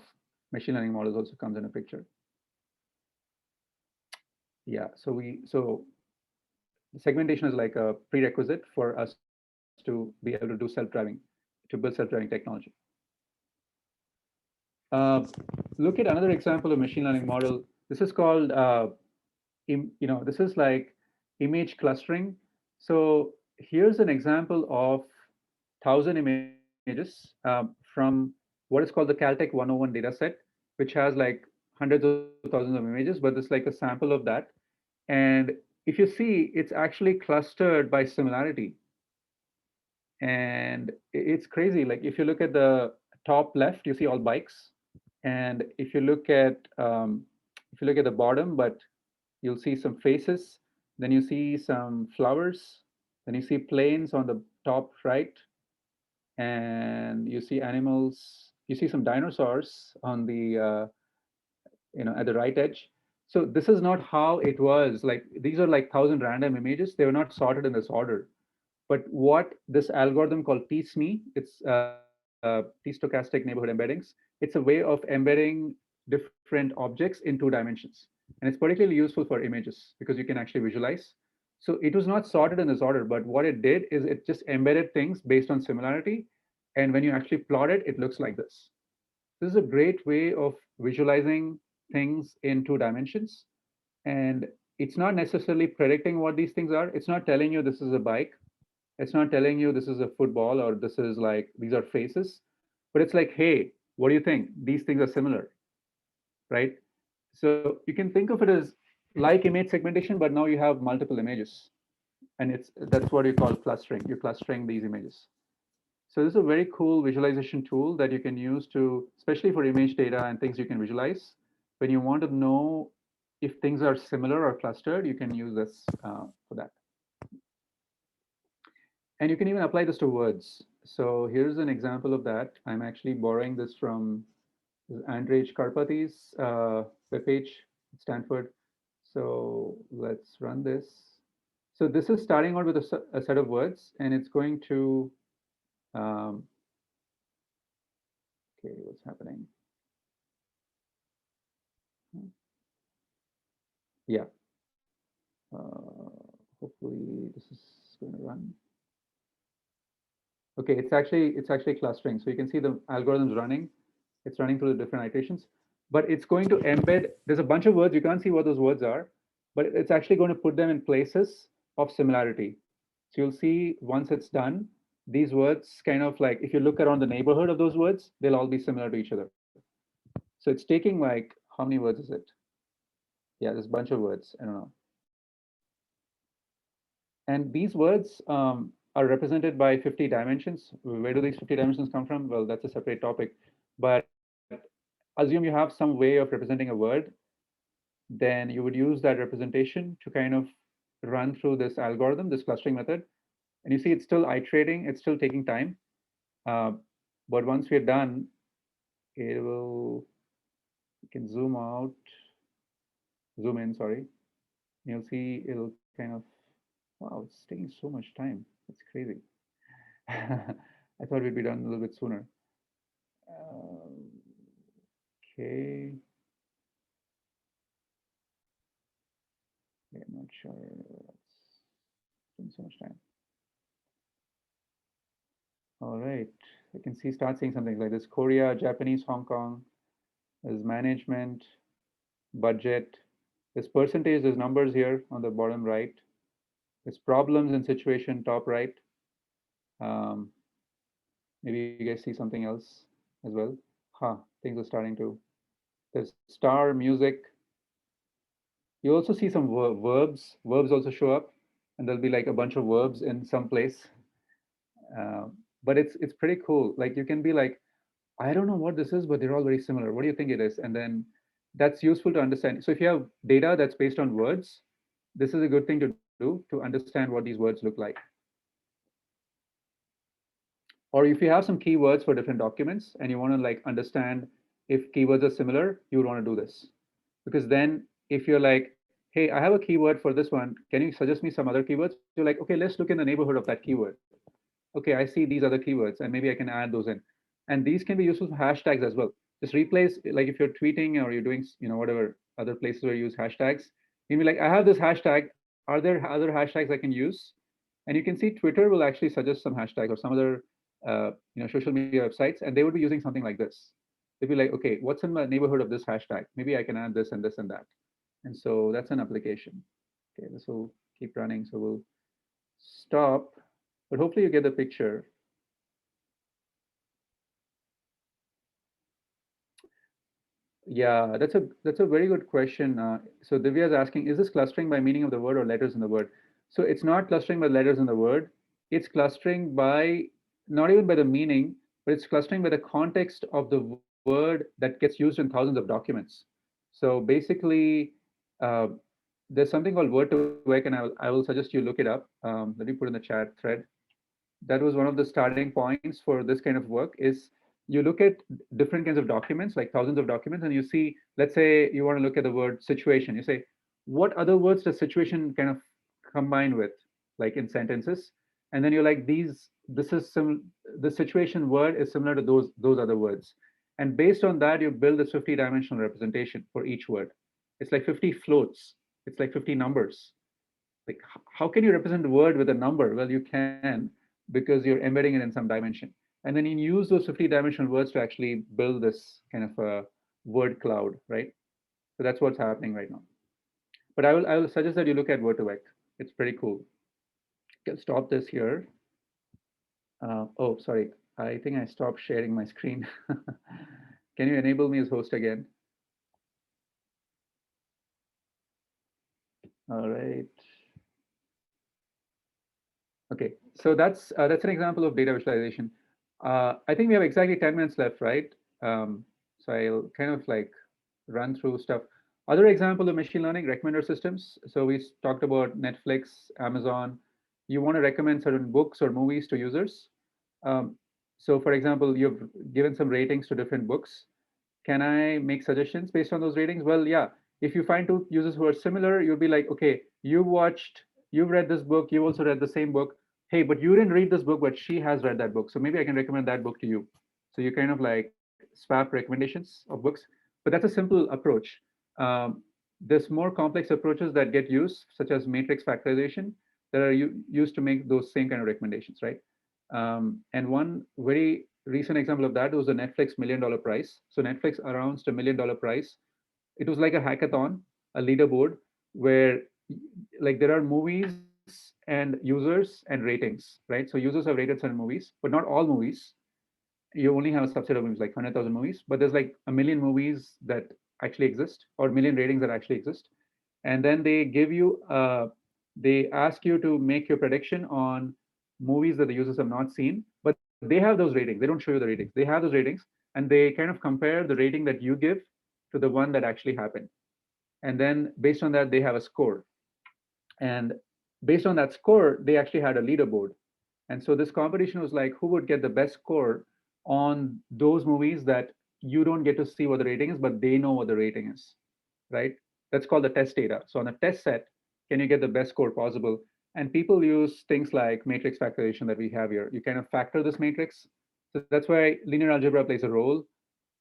machine learning models also comes in a picture. Yeah. So the segmentation is like a prerequisite for us to be able to do self-driving, to build self-driving technology. Uh, Look at another example of machine learning model. This is called, this is like image clustering. So here's an example of 1,000 images from what is called the Caltech 101 data set, which has like hundreds of thousands of images, but it's like a sample of that. And if you see, it's actually clustered by similarity. And it's crazy. Like if you look at the top left, you see all bikes. And if you look at the bottom, but you'll see some faces, then you see some flowers, then you see planes on the top right, and you see animals. You see some dinosaurs on the at the right edge. So this is not how it was. Like these are like 1,000 random images. They were not sorted in this order. But what this algorithm called t-SNE, it's t-stochastic neighborhood embeddings. It's a way of embedding different objects in 2 dimensions. And it's particularly useful for images because you can actually visualize. So it was not sorted in this order, but what it did is it just embedded things based on similarity. And when you actually plot it, it looks like this. This is a great way of visualizing things in 2 dimensions. And it's not necessarily predicting what these things are. It's not telling you this is a bike. It's not telling you this is a football or this is like these are faces. But it's like, hey, what do you think? These things are similar, right? So you can think of it as like image segmentation, but now you have multiple images. And that's what you call clustering. You're clustering these images. So this is a very cool visualization tool that you can use to, especially for image data and things you can visualize. When you want to know if things are similar or clustered, you can use this for that. And you can even apply this to words. So here's an example of that. I'm actually borrowing this from Andrej Karpathy's webpage at Stanford. So let's run this. So this is starting out with a set of words, and it's going to, um, okay, what's happening? Yeah, hopefully this is going to run. Okay, it's actually clustering. So you can see the algorithm's running. It's running through the different iterations, but it's going to embed. There's a bunch of words. You can't see what those words are, but it's actually going to put them in places of similarity. So you'll see once it's done, these words kind of like if you look around the neighborhood of those words, they'll all be similar to each other. So it's taking like how many words is it? Yeah, there's a bunch of words. I don't know. And these words are represented by 50 dimensions. Where do these 50 dimensions come from? Well, that's a separate topic. But assume you have some way of representing a word, then you would use that representation to kind of run through this algorithm, this clustering method. And you see it's still iterating, it's still taking time. Uh, but once we're done, it will, you can zoom out, zoom in, sorry. You'll see it'll kind of, wow, it's taking so much time. It's crazy. I thought we'd be done a little bit sooner. Um, okay. Yeah, I'm not sure. It's taking so much time. All right. I can see, start seeing something like this. Korea, Japanese, Hong Kong. There's management, budget. There's percentage, there's numbers here on the bottom right. There's problems and situation, top right. Um, maybe you guys see something else as well. Things are starting to. There's star, music. You also see some verbs. Verbs also show up, and there'll be like a bunch of verbs in some place. But it's pretty cool. Like you can be like, I don't know what this is, but they're all very similar. What do you think it is? And then that's useful to understand. So if you have data that's based on words, this is a good thing to do to understand what these words look like. Or if you have some keywords for different documents and you want to like understand if keywords are similar, you would want to do this. Because then if you're like, hey, I have a keyword for this one, can you suggest me some other keywords? You're like, okay, let's look in the neighborhood of that keyword. Okay, I see these other keywords and maybe I can add those in. And these can be useful for hashtags as well. Just replace, like if you're tweeting or you're doing, whatever other places where you use hashtags, you can be like, I have this hashtag. Are there other hashtags I can use? And you can see Twitter will actually suggest some hashtags or some other, social media websites, and they would be using something like this. They'd be like, okay, what's in my neighborhood of this hashtag? Maybe I can add this and this and that. And so that's an application. Okay, this will keep running. So we'll stop, but hopefully you get the picture. Yeah, that's a very good question. So Divya is asking, is this clustering by meaning of the word or letters in the word? So it's not clustering by letters in the word. It's clustering by not even by the meaning, but it's clustering by the context of the word word that gets used in thousands of documents. So basically, uh, there's something called word to work, and I will suggest you look it up. Let me put in the chat thread. That was one of the starting points for this kind of work. Is you look at different kinds of documents, like thousands of documents, and you see, let's say you want to look at the word situation. You say, what other words does situation kind of combine with, like in sentences? And then you're like, this is the situation word is similar to those other words. And based on that, you build this 50 dimensional representation for each word. It's like 50 floats. It's like 50 numbers. Like, how can you represent a word with a number? Well, you can, because you're embedding it in some dimension. And then you use those 50 dimensional words to actually build this kind of a word cloud, right? So that's what's happening right now. But I will suggest that you look at Word2Vec. It's pretty cool. Can stop this here. Oh, sorry. I think I stopped sharing my screen. Can you enable me as host again? All right. Okay, so that's an example of data visualization. I think we have exactly 10 minutes left, right? So I'll kind of like run through stuff. Other example of machine learning, recommender systems. So we talked about Netflix, Amazon. You want to recommend certain books or movies to users. Um, so for example, you've given some ratings to different books. Can I make suggestions based on those ratings? Well, yeah. If you find two users who are similar, you'll be like, okay, you've read this book, you also read the same book. Hey, but you didn't read this book, but she has read that book. So maybe I can recommend that book to you. So you kind of like swap recommendations of books. But that's a simple approach. There's more complex approaches that get used, such as matrix factorization, that are used to make those same kind of recommendations, right? And one very recent example of that was the Netflix $1 million prize. So Netflix announced a $1 million prize. It was like a hackathon, a leaderboard where like there are movies and users and ratings, right? So users have rated certain movies, but not all movies. You only have a subset of movies, like 100,000 movies, but there's like a million movies that actually exist, or a million ratings that actually exist. And then they ask you to make your prediction on movies that the users have not seen, but they have those ratings. They don't show you the ratings. They have those ratings, and they kind of compare the rating that you give to the one that actually happened. And then based on that, they have a score. And based on that score, they actually had a leaderboard. And so this competition was like, who would get the best score on those movies that you don't get to see what the rating is, but they know what the rating is, right? That's called the test data. So on a test set, can you get the best score possible? And people use things like matrix factorization that we have here. You kind of factor this matrix. So that's why linear algebra plays a role.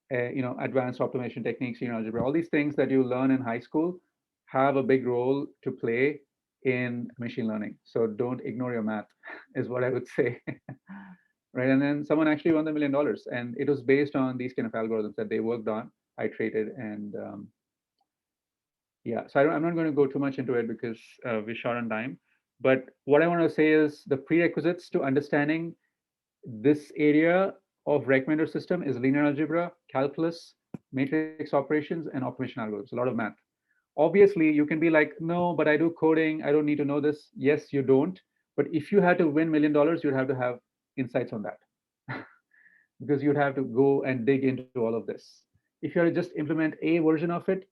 Advanced optimization techniques, linear algebra, all these things that you learn in high school have a big role to play in machine learning. So don't ignore your math, is what I would say. Right. And then someone actually won the $1 million, and it was based on these kind of algorithms that they worked on, iterated, and yeah. So I'm not going to go too much into it because we're short on time. But what I want to say is the prerequisites to understanding this area of recommender system is linear algebra, calculus, matrix operations, and optimization algorithms, a lot of math. Obviously, you can be like, no, but I do coding. I don't need to know this. Yes, you don't. But if you had to win $1 million, you'd have to have insights on that because you'd have to go and dig into all of this. If you had to just implement a version of it,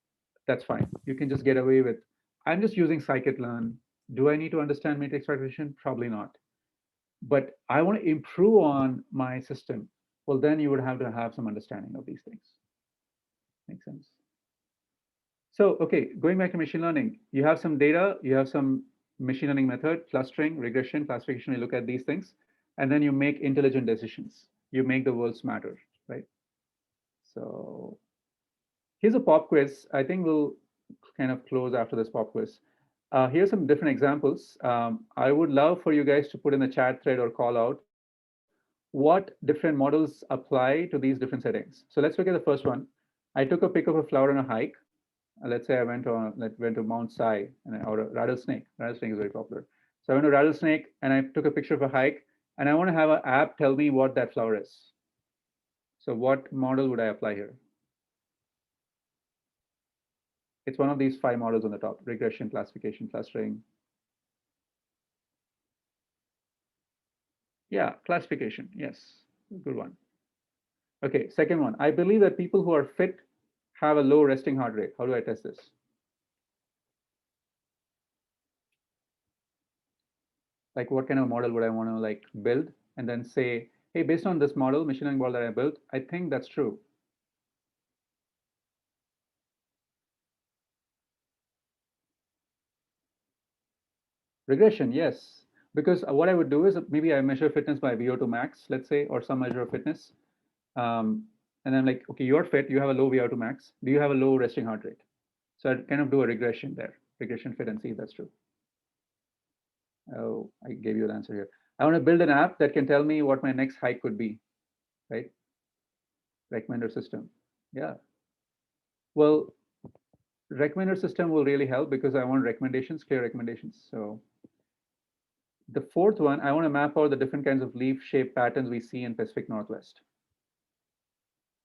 that's fine. You can just get away with, I'm just using scikit-learn. Do I need to understand matrix factorization? Probably not. But I want to improve on my system. Well, then you would have to have some understanding of these things. Makes sense? So, okay, going back to machine learning, you have some data, you have some machine learning method, clustering, regression, classification, you look at these things, and then you make intelligent decisions. You make the world smarter, right? So here's a pop quiz. I think we'll kind of close after this pop quiz. Here's some different examples. I would love for you guys to put in the chat thread or call out what different models apply to these different settings. So let's look at the first one. I took a pic of a flower on a hike. Let's say I went to Mount Si or a rattlesnake. Rattlesnake is very popular. So I went to rattlesnake and I took a picture of a hike, and I want to have an app tell me what that flower is. So what model would I apply here? It's one of these five models on the top: regression, classification, clustering. Yeah, classification. Yes, good one. Okay, second one. I believe that people who are fit have a low resting heart rate. How do I test this? Like, what kind of model would I want to like build and then say, hey, based on this model, machine learning model that I built, I think that's true. Regression, yes. Because what I would do is maybe I measure fitness by VO2 max, let's say, or some measure of fitness. Um, and I'm like, okay, you're fit, you have a low VO2 max. Do you have a low resting heart rate? So I'd kind of do a regression there, regression fit and see if that's true. Oh, I gave you the answer here. I want to build an app that can tell me what my next hike could be, right? Recommender system. Yeah. Well, recommender system will really help because I want recommendations, clear recommendations. So the fourth one, I want to map out the different kinds of leaf shape patterns we see in Pacific Northwest.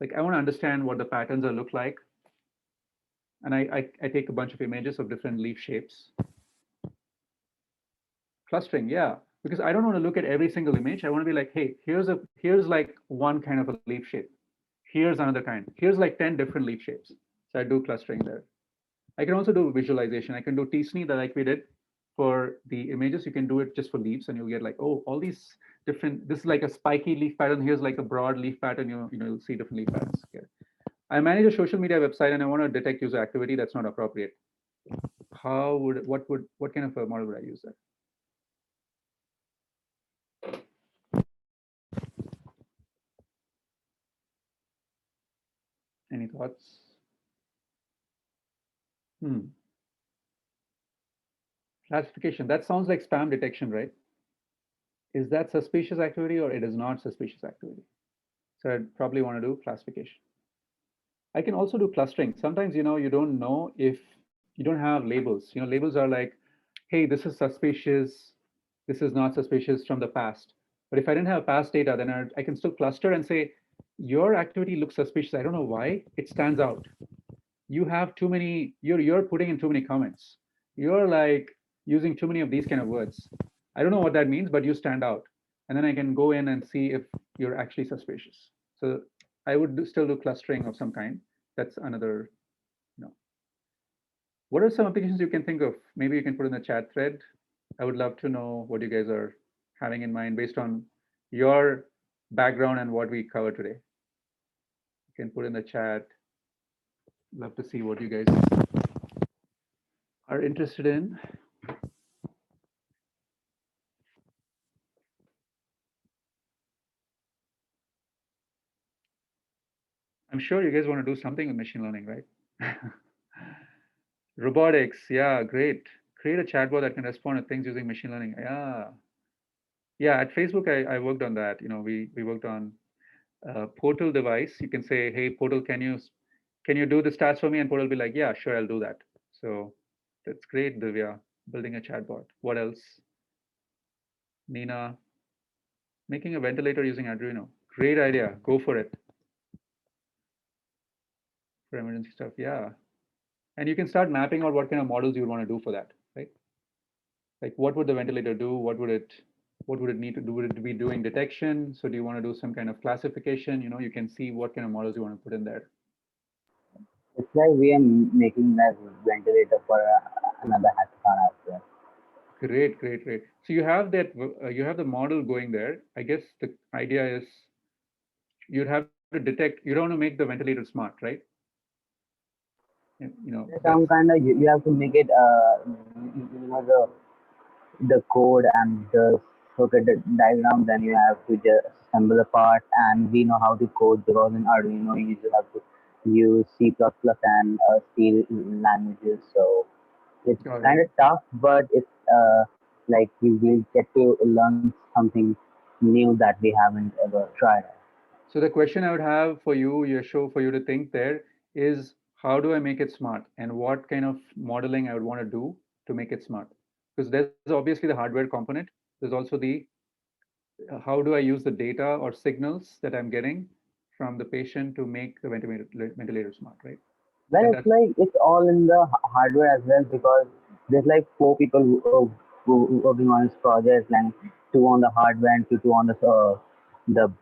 Like I want to understand what the patterns are look like. And I take a bunch of images of different leaf shapes. Clustering, yeah. Because I don't want to look at every single image. I want to be like, hey, here's like one kind of a leaf shape. Here's another kind. Here's like 10 different leaf shapes. So I do clustering there. I can also do visualization. I can do t-SNE that like we did for the images. You can do it just for leaves and you'll get like, oh, all these different, this is like a spiky leaf pattern. Here's like a broad leaf pattern. You'll see different leaf patterns here. I manage a social media website and I want to detect user activity that's not appropriate. What kind of a model would I use there? Any thoughts? Hmm. Classification. That sounds like spam detection, right? Is that suspicious activity or it is not suspicious activity? So I'd probably want to do classification. I can also do clustering. Sometimes, you don't know if you don't have labels. Labels are like, hey, this is suspicious, this is not suspicious from the past. But if I didn't have past data, then I can still cluster and say, your activity looks suspicious. I don't know why it stands out. You have too many, you're putting in too many comments. You're like using too many of these kind of words. I don't know what that means, but you stand out. And then I can go in and see if you're actually suspicious. So I would still do clustering of some kind. That's another, you know. What are some applications you can think of? Maybe you can put in the chat thread. I would love to know what you guys are having in mind based on your background and what we covered today. You can put in the chat. Love to see what you guys are interested in. I'm sure you guys want to do something with machine learning, right? Robotics, yeah, great. Create a chatbot that can respond to things using machine learning. Yeah. At Facebook, I worked on that. We worked on a Portal device. You can say, hey, Portal, can you do this task for me? And Portal will be like, yeah, sure, I'll do that. So that's great, Divya. Building a chatbot. What else? Nina, making a ventilator using Arduino. Great idea. Go for it for emergency stuff. Yeah. And you can start mapping out what kind of models you want to do for that, right? Like what would the ventilator do? What would it need to do? Would it be doing detection? So do you want to do some kind of classification? You can see what kind of models you want to put in there. It's like we are making that ventilator for another hackathon as well. Great, great, great. So you have that, you have the model going there. I guess the idea is you'd have to detect, you don't want to make the ventilator smart, right? There's That's some kind of you have to make it the code and the circuit diagram. Then you have to just assemble the part, and we know how to code because in Arduino you just have to use C++ and C languages. So it's all kind right. of tough, but it's like we will get to learn something new that we haven't ever tried. So the question I would have for you, Yasho, for you to think there is how do I make it smart and what kind of modeling I would want to do to make it smart? Because there's obviously the hardware component. There's also the how do I use the data or signals that I'm getting from the patient to make the ventilator smart, right? Well, And it's that's like it's all in the hardware as well because there's like four people who working on this project, and two on the hardware and two on the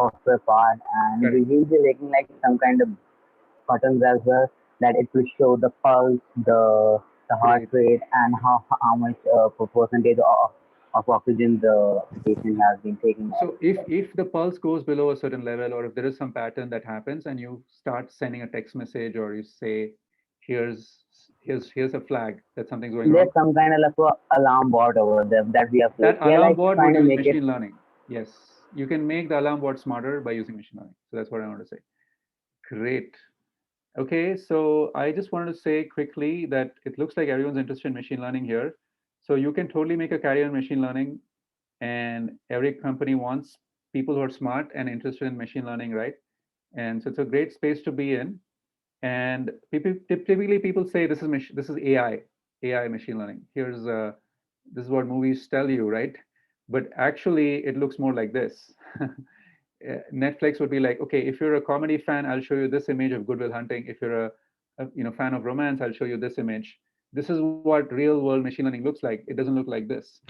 software part, and we Correct. will be making like some kind of buttons as well that it will show the pulse, the heart Great. rate, and how much percentage of oxygen the patient has been taking. So if the pulse goes below a certain level, or if there is some pattern that happens, and you start sending a text message, or you say, here's a flag that something's going There's wrong, some kind of like a alarm bot over there that we have placed. that We are alarm like bot trying would to use make it. machine learning. Yes, you can make the alarm bot smarter by using machine learning. So that's what I want to say. Great. Okay, so I just wanted to say quickly that it looks like everyone's interested in machine learning here. So you can totally make a career in machine learning, and every company wants people who are smart and interested in machine learning, right? And so it's a great space to be in. And typically people say this is AI machine learning. This is what movies tell you, right? But actually, it looks more like this. Netflix would be like, okay, if you're a comedy fan, I'll show you this image of Goodwill Hunting. If you're a fan of romance, I'll show you this image. This is what real world machine learning looks like. It doesn't look like this.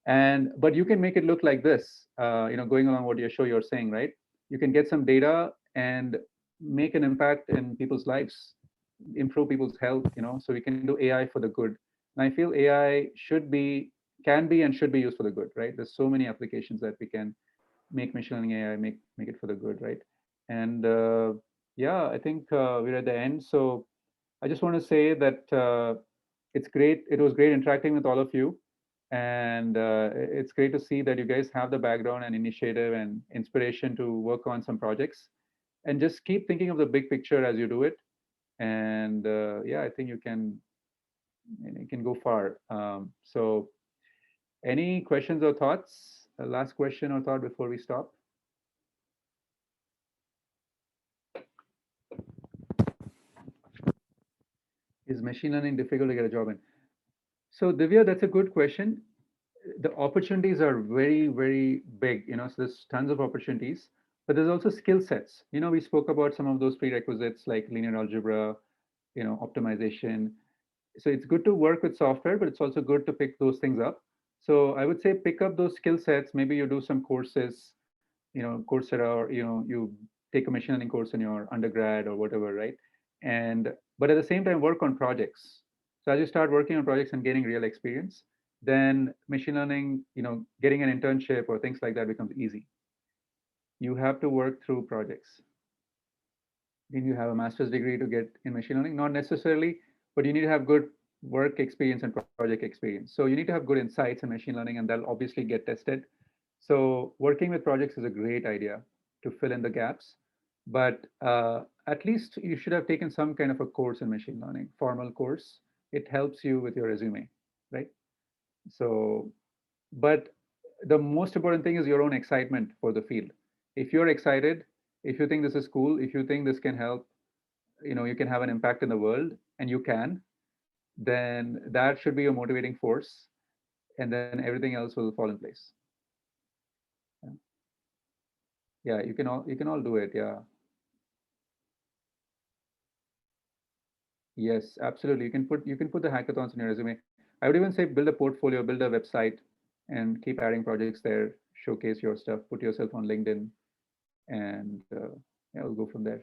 And but you can make it look like this. Going along what your show you're saying, right? You can get some data and make an impact in people's lives, improve people's health. So we can do AI for the good. And I feel AI can be and should be used for the good, right? There's so many applications that we can make machine learning AI, make it for the good, right? And yeah, I think we're at the end. So I just want to say that it's great. It was great interacting with all of you, and it's great to see that you guys have the background and initiative and inspiration to work on some projects. And just keep thinking of the big picture as you do it. And yeah, I think you can go far. So, any questions or thoughts? A last question or thought before we stop? Is machine learning difficult to get a job in? So, Divya, that's a good question. The opportunities are very, very big, so there's tons of opportunities, but there's also skill sets. We spoke about some of those prerequisites like linear algebra, optimization. So it's good to work with software, but it's also good to pick those things up. So I would say pick up those skill sets. Maybe you do some courses, Coursera, or you take a machine learning course in your undergrad or whatever, right? And but at the same time, work on projects. So as you start working on projects and gaining real experience, then machine learning, getting an internship or things like that becomes easy. You have to work through projects. Then you have a master's degree to get in machine learning? Not necessarily, but you need to have good work experience and project experience. So you need to have good insights in machine learning, and they'll obviously get tested. So working with projects is a great idea to fill in the gaps. But at least you should have taken some kind of a course in machine learning, formal course. It helps you with your resume, right? So, but the most important thing is your own excitement for the field. If you're excited, if you think this is cool, if you think this can help, you can have an impact in the world, and you can, then that should be your motivating force, and then everything else will fall in place. Yeah, yeah, you can all do it. Yeah, yes, absolutely. You can put the hackathons in your resume. I would even say build a portfolio, build a website, and keep adding projects there. Showcase your stuff, put yourself on LinkedIn, and yeah, we'll go from there.